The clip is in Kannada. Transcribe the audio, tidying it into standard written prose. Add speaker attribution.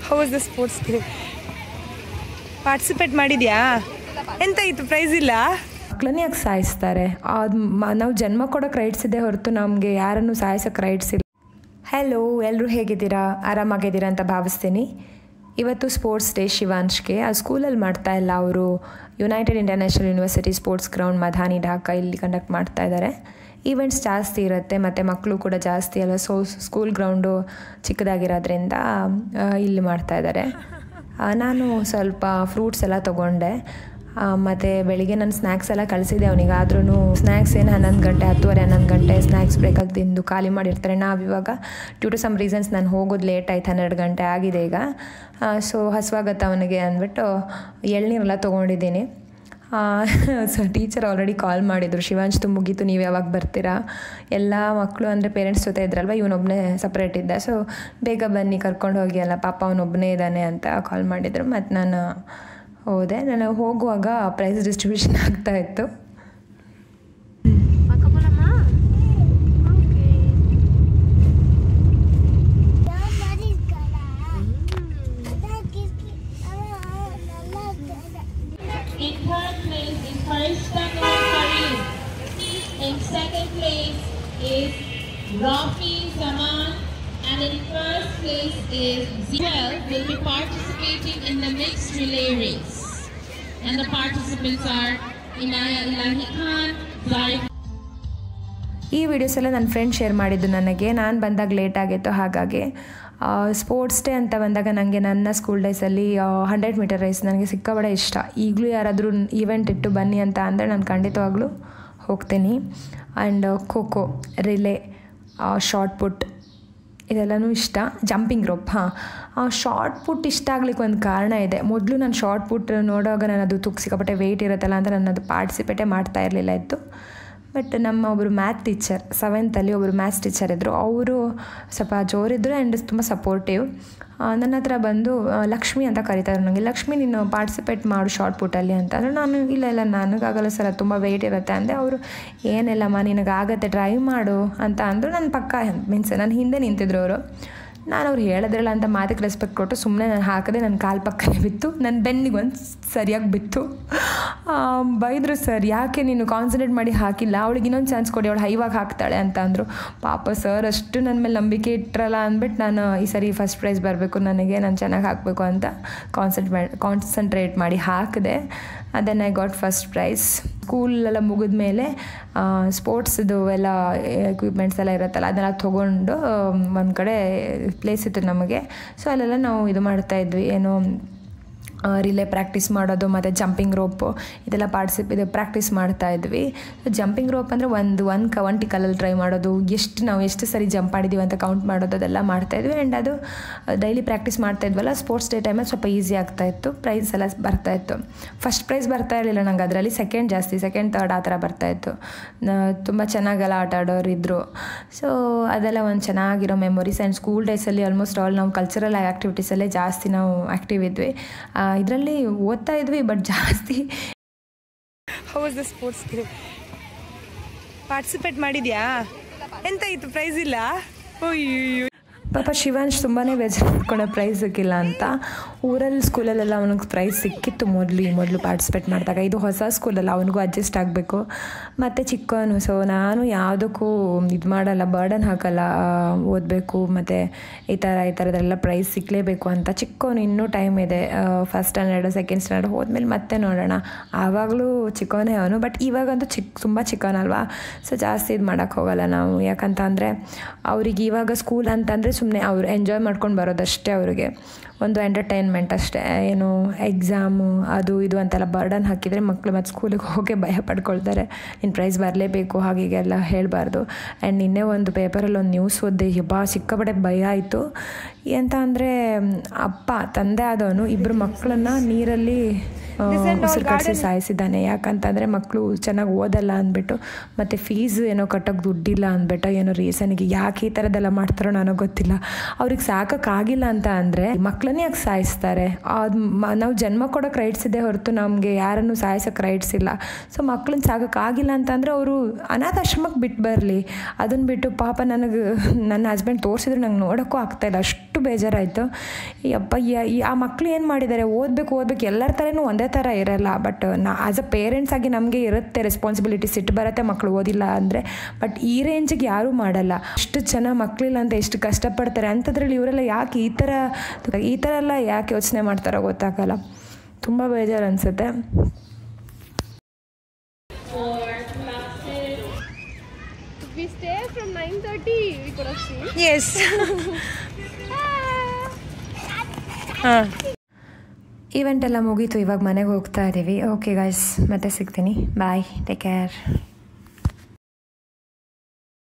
Speaker 1: How was the sports day? Participate ಮಾಡಿದ್ಯಾ? ಎಂತ ಇತ್ತು, ಪ್ರೈಸ್ ಇಲ್ಲ?
Speaker 2: ಮಕ್ಕಳನ್ನೇ ಯಾಕೆ ಸಾಯಿಸ್ತಾರೆ? ನಾವು ಜನ್ಮ ಕೊಡೋಕೆ ರೈಟ್ಸ್ ಇದೆ ಹೊರತು ನಮಗೆ ಯಾರನ್ನು ಸಾಯಿಸೋಕೆ ರೈಟ್ಸ್ ಇಲ್ಲ. ಹಲೋ, ಎಲ್ಲರೂ ಹೇಗಿದ್ದೀರಾ? ಆರಾಮಾಗಿದ್ದೀರಾ ಅಂತ ಭಾವಿಸ್ತೀನಿ. ಇವತ್ತು ಸ್ಪೋರ್ಟ್ಸ್ ಡೇ ಶಿವಾಂಶ್ಗೆ. ಆ ಸ್ಕೂಲಲ್ಲಿ ಮಾಡ್ತಾ ಇಲ್ಲ, ಅವರು United International University sports ground ಮಧಾನಿ ಢಾಕಾ ಇಲ್ಲಿ ಕಂಡಕ್ಟ್ ಮಾಡ್ತಾ ಇದ್ದಾರೆ. ಈವೆಂಟ್ಸ್ ಜಾಸ್ತಿ ಇರುತ್ತೆ ಮತ್ತು ಮಕ್ಕಳು ಕೂಡ ಜಾಸ್ತಿ ಅಲ್ಲ. ಸೊ ಸ್ಕೂಲ್ ಗ್ರೌಂಡು ಚಿಕ್ಕದಾಗಿರೋದ್ರಿಂದ ಇಲ್ಲಿ ಮಾಡ್ತಾಯಿದ್ದಾರೆ. ನಾನು ಸ್ವಲ್ಪ ಫ್ರೂಟ್ಸ್ ಎಲ್ಲ ತೊಗೊಂಡೆ ಮತ್ತು ಬೆಳಿಗ್ಗೆ ನಾನು ಸ್ನ್ಯಾಕ್ಸ್ ಎಲ್ಲ ಕಳಿಸಿದ್ದೆ ಅವನಿಗೆ. ಆದ್ರೂ ಸ್ನ್ಯಾಕ್ಸ್ ಏನು 11 ಗಂಟೆ 10:30 ಗಂಟೆ ಸ್ನ್ಯಾಕ್ಸ್ ಬ್ರೇಕಾಗಿ ತಿಂದು ಖಾಲಿ ಮಾಡಿರ್ತಾರೆ. ನಾವಿವಾಗ ಡ್ಯೂ ಟು ಸಮ್ ರೀಸನ್ಸ್ ನಾನು ಹೋಗೋದು ಲೇಟ್ ಆಯ್ತು, 12 ಗಂಟೆ ಆಗಿದೆ ಈಗ. ಸೊ ಹಸುವಾಗತ್ತೆ ಅವನಿಗೆ ಅಂದ್ಬಿಟ್ಟು ಎಳ್ನೀರೆಲ್ಲ ತೊಗೊಂಡಿದ್ದೀನಿ. ಸೊ ಟೀಚರ್ ಆಲ್ರೆಡಿ ಕಾಲ್ ಮಾಡಿದರು, ಶಿವಾಂಶ್ದು ಮುಗೀತು, ನೀವು ಯಾವಾಗ ಬರ್ತೀರಾ? ಎಲ್ಲ ಮಕ್ಕಳು ಅಂದರೆ ಪೇರೆಂಟ್ಸ್ ಜೊತೆ ಇದ್ರಲ್ವ, ಇವನೊಬ್ಬನೇ ಸಪ್ರೇಟ್ ಇದ್ದ. ಸೊ ಬೇಗ ಬನ್ನಿ, ಕರ್ಕೊಂಡು ಹೋಗಿ ಅಲ್ಲ, ಪಾಪ ಅವನೊಬ್ಬನೇ ಇದ್ದಾನೆ ಅಂತ ಕಾಲ್ ಮಾಡಿದರು. ಮತ್ತು ನಾನು ಹೋದೆ. ನಾನು ಹೋಗುವಾಗ ಪ್ರೈಸ್ ಡಿಸ್ಟ್ರಿಬ್ಯೂಷನ್ ಆಗ್ತಾಯಿತ್ತು.
Speaker 3: In third place is Farishta Noor Karim. In second place is Rafi Zaman. And in first place is Zell will be participating in the mixed relay race. And the participants are Inaya Ilahi Khan, Zari.
Speaker 2: ಈ ವಿಡಿಯೋಸ್ ಎಲ್ಲ ನನ್ನ ಫ್ರೆಂಡ್ ಶೇರ್ ಮಾಡಿದ್ದು ನನಗೆ. ನಾನು ಬಂದಾಗ ಲೇಟ್ ಆಗಿತ್ತು, ಹಾಗಾಗಿ ಸ್ಪೋರ್ಟ್ಸ್ ಡೇ ಅಂತ ಬಂದಾಗ ನನಗೆ ನನ್ನ ಸ್ಕೂಲ್ ಡೇಸಲ್ಲಿ 100 ಮೀಟರ್ ರೇಸ್ ನನಗೆ ಸಿಕ್ಕಾಬಡೆ ಇಷ್ಟ. ಈಗಲೂ ಯಾರಾದರೂ ಈವೆಂಟ್ ಇಟ್ಟು ಬನ್ನಿ ಅಂತ ಅಂದರೆ ನಾನು ಖಂಡಿತವಾಗ್ಲೂ ಹೋಗ್ತೀನಿ. And kho kho, relay, shot put ಇದೆಲ್ಲನೂ ಇಷ್ಟ. ಜಂಪಿಂಗ್ ರೋಪ್, ಶಾರ್ಟ್ ಪುಟ್ ಇಷ್ಟ ಆಗ್ಲಿಕ್ಕೆ ಒಂದು ಕಾರಣ ಇದೆ. ಮೊದಲು ನಾನು ಶಾರ್ಟ್ ಪುಟ್ ನೋಡುವಾಗ ನಾನು ಅದು ಸಿಕ್ಕಾಪಟ್ಟೆ ವೆಯ್ಟ್ ಇರುತ್ತಲ್ಲ ಅಂತ ನಾನು ಅದು ಪಾರ್ಟಿಸಿಪೇಟೇ ಮಾಡ್ತಾ ಇರಲಿಲ್ಲ ಇತ್ತು. ಬಟ್ ನಮ್ಮ ಒಬ್ಬರು ಮ್ಯಾಥ್ ಟೀಚರ್, 7th ಒಬ್ಬರು ಮ್ಯಾಥ್ಸ್ ಟೀಚರ್ ಇದ್ದರು. ಅವರು ಸ್ವಲ್ಪ ಜೋರಿದ್ದರು ಆ್ಯಂಡ್ ತುಂಬ ಸಪೋರ್ಟಿವ್. ನನ್ನ ಹತ್ರ ಬಂದು ಲಕ್ಷ್ಮಿ ಅಂತ ಕರೀತಾರೆ ನನಗೆ. ಲಕ್ಷ್ಮಿ, ನೀನು ಪಾರ್ಟಿಸಿಪೇಟ್ ಮಾಡು ಶಾರ್ಟ್ ಪುಟ್ಟಲ್ಲಿ ಅಂತ ಅಂದರೆ ನಾನು ಇಲ್ಲ ನನಗಾಗಲ್ಲ ಸರ್, ಅದು ತುಂಬ ವೆಯ್ಟ್ ಇರುತ್ತೆ ಅಂದೆ. ಅವರು ಏನಿಲ್ಲಮ್ಮ ನಿನಗಾಗತ್ತೆ, ಟ್ರೈ ಮಾಡು ಅಂತ ಅಂದರು. ನನ್ನ ಪಕ್ಕ ಮೀನ್ಸ್ ನನ್ನ ಹಿಂದೆ ನಿಂತಿದ್ರು ಅವರು. ನಾನು ಅವ್ರು ಹೇಳಿದ್ರಲ್ಲ ಅಂತ ಮಾತಿಗೆ ರೆಸ್ಪೆಕ್ಟ್ ಕೊಟ್ಟು ಸುಮ್ಮನೆ ನಾನು ಹಾಕಿದೆ. ನನ್ನ ಕಾಲು ಪಕ್ಕನೇ ಬಿತ್ತು, ನನ್ನ ಬೆನ್ನಿಗೆ ಒಂದು ಸರಿಯಾಗಿ ಬಿತ್ತು. ಬೈದರು, ಸರ್ ಯಾಕೆ ನೀನು ಕಾನ್ಸಂಟ್ರೇಟ್ ಮಾಡಿ ಹಾಕಿಲ್ಲ, ಅವಳಿಗೆ ಇನ್ನೊಂದು ಚಾನ್ಸ್ ಕೊಡಿ, ಅವಳು ಹೈವಾಗಿ ಹಾಕ್ತಾಳೆ ಅಂತ ಅಂದರು. ಪಾಪ ಸರ್ ಅಷ್ಟು ನನ್ನ ಮೇಲೆ ನಂಬಿಕೆ ಇಟ್ಟರಲ್ಲ ಅಂದ್ಬಿಟ್ಟು ನಾನು ಈ ಸರಿ ಫಸ್ಟ್ ಪ್ರೈಸ್ ಬರಬೇಕು ನನಗೆ, ನಾನು ಚೆನ್ನಾಗಿ ಹಾಕಬೇಕು ಅಂತ ಕಾನ್ಸಂಟ್ರೇಟ್ ಮಾಡಿ ಹಾಕಿದೆ. ಅದೆನ್ ಐ ಗಾಟ್ ಫಸ್ಟ್ ಪ್ರೈಸ್. ಸ್ಕೂಲೆಲ್ಲ ಮುಗಿದ ಮೇಲೆ ಸ್ಪೋರ್ಟ್ಸ್ದು ಎಲ್ಲ ಎಕ್ವಿಪ್ಮೆಂಟ್ಸ್ ಎಲ್ಲ ಇರುತ್ತಲ್ಲ ಅದೆಲ್ಲ ತೊಗೊಂಡು ಒಂದು ಕಡೆ ಪ್ಲೇಸ್ ಇತ್ತು ನಮಗೆ. ಸೊ ಅಲ್ಲೆಲ್ಲ ನಾವು ಇದು ಮಾಡ್ತಾಯಿದ್ವಿ, ಏನು ರಿಲೇ ಪ್ರಾಕ್ಟೀಸ್ ಮಾಡೋದು ಮತ್ತು ಜಂಪಿಂಗ್ ರೋಪು ಇದೆಲ್ಲ ಪ್ರಾಕ್ಟೀಸ್ ಮಾಡ್ತಾಯಿದ್ವಿ. ಸೊ ಜಂಪಿಂಗ್ ರೋಪ್ ಅಂದರೆ ಒಂದು ಟಿಕಲಲ್ಲಿ ಟ್ರೈ ಮಾಡೋದು, ನಾವು ಎಷ್ಟು ಸರಿ ಜಂಪ್ ಮಾಡಿದ್ದೀವಿ ಅಂತ ಕೌಂಟ್ ಮಾಡೋದು ಅದೆಲ್ಲ ಮಾಡ್ತಾಯಿದ್ವಿ. ಆ್ಯಂಡ್ ಅದು ಡೈಲಿ ಪ್ರಾಕ್ಟೀಸ್ ಮಾಡ್ತಾಯಿದ್ವಲ್ಲ. ಸ್ಪೋರ್ಟ್ಸ್ ಡೇ ಟೈಮಲ್ಲಿ ಸ್ವಲ್ಪ ಈಸಿ ಆಗ್ತಾಯಿತ್ತು, ಪ್ರೈಸ್ ಎಲ್ಲ ಬರ್ತಾಯಿತ್ತು. ಫಸ್ಟ್ ಪ್ರೈಸ್ ಬರ್ತಾ ಇರಲಿಲ್ಲ ನಂಗೆ, ಅದರಲ್ಲಿ ಸೆಕೆಂಡ್ ಜಾಸ್ತಿ, ಸೆಕೆಂಡ್ ಥರ್ಡ್ ಆ ಥರ ಬರ್ತಾಯಿತ್ತು. ತುಂಬ ಚೆನ್ನಾಗೆಲ್ಲ ಆಟ ಆಡೋರು ಇದ್ದರು. ಸೊ ಅದೆಲ್ಲ ಒಂದು ಚೆನ್ನಾಗಿರೋ ಮೆಮೊರೀಸ್. ಆ್ಯಂಡ್ ಸ್ಕೂಲ್ ಡೇಸಲ್ಲಿ ಆಲ್ಮೋಸ್ಟ್ ಆಲ್ ನಾವು ಕಲ್ಚರಲ್ ಆ್ಯಕ್ಟಿವಿಟೀಸಲ್ಲೇ ಜಾಸ್ತಿ ನಾವು ಆ್ಯಕ್ಟಿವ್ ಇದ್ವಿ. ಇದರಲ್ಲಿ ಓದ್ತಾ ಇದ್ವಿ ಬಟ್ ಜಾಸ್ತಿ.
Speaker 1: How was the sports day? Participate ಮಾಡಿದ್ಯಾ? ಎಂತ ಇತ್ತು, ಪ್ರೈಸ್ ಇಲ್ಲ? ಅಯ್ಯೋ
Speaker 2: ಪಾಪ ಶಿವಾಂಶ್ ತುಂಬಾ ಬೇಜಾರು ಮಾಡ್ಕೊಂಡೆ ಪ್ರೈಸ್ ಸಿಕ್ಕಿಲ್ಲ ಅಂತ. ಊರಲ್ಲಿ ಸ್ಕೂಲಲ್ಲೆಲ್ಲ ಅವನಿಗೆ ಪ್ರೈಸ್ ಸಿಕ್ಕಿತ್ತು ಮೊದಲು ಪಾರ್ಟಿಸಿಪೇಟ್ ಮಾಡಿದಾಗ. ಇದು ಹೊಸ ಸ್ಕೂಲಲ್ಲ, ಅವನಿಗೂ ಅಡ್ಜಸ್ಟ್ ಆಗಬೇಕು ಮತ್ತು ಚಿಕ್ಕವನು. ಸೊ ನಾನು ಯಾವುದಕ್ಕೂ ಇದು ಮಾಡಲ್ಲ, ಬರ್ಡನ್ ಹಾಕಲ್ಲ, ಓದಬೇಕು ಮತ್ತು ಈ ಥರದೆಲ್ಲ ಪ್ರೈಸ್ ಸಿಕ್ಕಲೇಬೇಕು ಅಂತ. ಚಿಕ್ಕವನು, ಇನ್ನೂ ಟೈಮ್ ಇದೆ. ಫಸ್ಟ್ ಸ್ಟ್ಯಾಂಡರ್ಡು ಸೆಕೆಂಡ್ ಸ್ಟ್ಯಾಂಡರ್ಡ್ ಹೋದ್ಮೇಲೆ ಮತ್ತೆ ನೋಡೋಣ. ಆವಾಗಲೂ ಚಿಕ್ಕವನೇ ಅವನು, ಬಟ್ ಇವಾಗಂತೂ ತುಂಬ ಚಿಕ್ಕವನಲ್ವಾ. ಸೊ ಜಾಸ್ತಿ ಇದು ಮಾಡೋಕ್ಕೆ ಹೋಗಲ್ಲ ನಾವು. ಯಾಕಂತ ಅಂದರೆ ಅವ್ರಿಗೆ ಇವಾಗ ಸ್ಕೂಲ್ ಅಂತಂದರೆ ಸುಮ್ಮನೆ ಅವರು ಎಂಜಾಯ್ ಮಾಡ್ಕೊಂಡು ಬರೋದಷ್ಟೇ, ಅವ್ರಿಗೆ ಒಂದು ಎಂಟರ್ಟೈನ್ಮೆಂಟ್ ಅಷ್ಟೇ. ಏನು ಎಕ್ಸಾಮು ಅದು ಇದು ಅಂತೆಲ್ಲ ಬರ್ಡನ್ ಹಾಕಿದರೆ ಮಕ್ಕಳು ಮತ್ತು ಸ್ಕೂಲಿಗೆ ಹೋಗೇ ಭಯ ಪಡ್ಕೊಳ್ತಾರೆ. ಇನ್ನು ಪ್ರೈಸ್ ಬರಲೇಬೇಕು ಹಾಗೀಗೆಲ್ಲ ಹೇಳಬಾರ್ದು. ಆ್ಯಂಡ್ ನಿನ್ನೆ ಒಂದು ಪೇಪರಲ್ಲಿ ಒಂದು ನ್ಯೂಸ್ ಓದಿದೆ, ಸಿಕ್ಕಾಪಟ್ಟೆ ಭಯ ಆಯಿತು. ಎಂತ ಅಂದರೆ ತಂದೆ ಆದವನು 2 ಮಕ್ಕಳನ್ನು ನೀರಲ್ಲಿ ಉಸಿರು ಕಡಿಸಿ ಸಾಯಿಸಿದ್ದಾನೆ. ಯಾಕಂತಂದರೆ ಮಕ್ಕಳು ಚೆನ್ನಾಗಿ ಓದಲ್ಲ ಅಂದ್ಬಿಟ್ಟು, ಮತ್ತು ಫೀಸ್ ಏನೋ ಕಟ್ಟೋಕ್ಕೆ ದುಡ್ಡಿಲ್ಲ ಅಂದ್ಬಿಟ್ಟು ಏನೋ ರೀಸನ್ಗೆ. ಯಾಕೆ ಈ ಥರದ್ದೆಲ್ಲ ಮಾಡ್ತಾರೋ ನನಗೆ ಗೊತ್ತಿಲ್ಲ. ಅವ್ರಿಗೆ ಸಾಕೋಕ್ಕಾಗಿಲ್ಲ ಅಂತ ಅಂದರೆ ಮಕ್ಕಳನ್ನೇ ಯಾಕೆ ಸಾಯಿಸ್ತಾರೆ? ಅದು ನಾವು ಜನ್ಮ ಕೊಡೋಕ್ಕೆ ರೈಟ್ಸ್ ಇದೆ ಹೊರತು ನಮಗೆ ಯಾರನ್ನು ಸಾಯಿಸೋಕ್ಕೆ ರೈಟ್ಸ್ ಇಲ್ಲ. ಸೊ ಮಕ್ಕಳನ್ನ ಸಾಕೋಕ್ಕಾಗಿಲ್ಲ ಅಂತಂದರೆ ಅವರು ಅನಾಥಾಶ್ರಮಕ್ಕೆ ಬಿಟ್ಟು ಬರಲಿ. ಅದನ್ನು ಬಿಟ್ಟು ಪಾಪ ನನಗೆ ನನ್ನ ಹಸ್ಬೆಂಡ್ ತೋರಿಸಿದ್ರು ನಂಗೆ ನೋಡೋಕ್ಕೂ ಆಗ್ತಾಯಿಲ್ಲ, ಅಷ್ಟು ಬೇಜಾರಾಯಿತು. ಯಪ್ಪ ಆ ಮಕ್ಕಳು ಏನು ಮಾಡಿದ್ದಾರೆ? ಓದಬೇಕು ಎಲ್ಲರ ಥರನೂ ಒಂದೇ ಥರ ಇರಲ್ಲ. ಬಟ್ ಆ್ಯಸ್ ಅ ಪೇರೆಂಟ್ಸ್ ಆಗಿ ನಮಗೆ ಇರುತ್ತೆ ರೆಸ್ಪಾನ್ಸಿಬಿಲಿಟಿ, ಸಿಟ್ಟು ಬರುತ್ತೆ ಮಕ್ಕಳು ಓದಿಲ್ಲ ಅಂದರೆ. ಬಟ್ ಈ ರೇಂಜಿಗೆ ಯಾರೂ ಮಾಡಲ್ಲ. ಎಷ್ಟು ಚೆನ್ನಾಗಿ ಮಕ್ಕಳಿಲ್ಲ ಅಂತ ಎಷ್ಟು ಕಷ್ಟಪಡ್ತಾರೆ. ಅಂಥದ್ರಲ್ಲಿ ಇವರೆಲ್ಲ ಯಾಕೆ ಈ ಥರ ಎಲ್ಲ ಯಾಕೆ ಯೋಚನೆ ಮಾಡ್ತಾರೋ ಗೊತ್ತಾಗಲ್ಲ. ತುಂಬ ಬೇಜಾರು ಅನಿಸುತ್ತೆ.
Speaker 4: We stay from 9:30. We could have seen.
Speaker 1: Yes.
Speaker 2: Event ಎಲ್ಲ ಮುಗೀತು, ಇವಾಗ ಮನೆಗೆ ಹೋಗ್ತಾ ಇದ್ದೀವಿ. ಓಕೆ ಗೈಸ್, ಮತ್ತೆ ಸಿಗ್ತೀನಿ. ಬಾಯ್, ಟೇಕ್ ಕೇರ್.